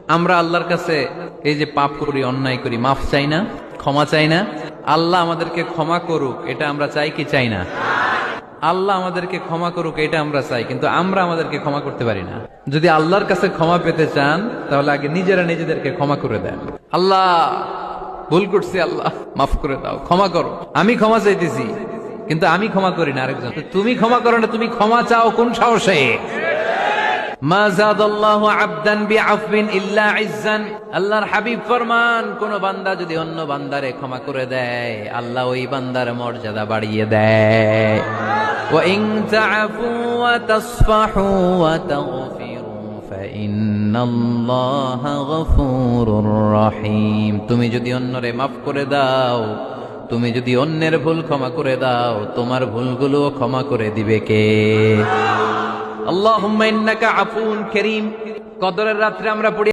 আমরা আল্লাহর কাছে এই যে পাপ করি, অন্যায় করি, মাফ চাই না, ক্ষমা চাই না? আল্লাহ আমাদেরকে ক্ষমা করুক, এটা আমরা চাই কি চাই না? আল্লাহ আমাদেরকে ক্ষমা করুক, এটা আমরা চাই, কিন্তু আমরা আমাদেরকে ক্ষমা করতে পারি না। যদি আল্লাহর কাছে ক্ষমা পেতে চান, তাহলে আগে নিজেরা নিজেদেরকে ক্ষমা করে দেন। আল্লাহ, ভুল করছি, আল্লাহ মাফ করে দাও, ক্ষমা করো। আমি ক্ষমা চাইতেছি, কিন্তু আমি ক্ষমা করি না আরেকজন। তুমি ক্ষমা করো না, তুমি ক্ষমা চাও কোন সাহসে? মা যাদাল্লাহু আবদান বিআফবিন ইল্লা ইজ্জান। আল্লাহর হাবিব ফরমান, কোন বান্দা যদি অন্য বান্দারে ক্ষমা করে দেয়, আল্লাহ ওই বান্দার মর্যাদা বাড়িয়ে দেয়। ওয়া ইন তা'ফু ওয়া তাসফাহু ওয়া তাগফিরু ফাইন্নাল্লাহা গফুরুর রহিম। তুমি যদি অন্যরে মাফ করে দাও, তুমি যদি অন্যের ভুল ক্ষমা করে দাও, তোমার ভুলগুলো ক্ষমা করে দিবে কে? আল্লাহুম্মা ইন্নাকা আফুউন কারীম। কদরের রাত্রে আমরা পড়ি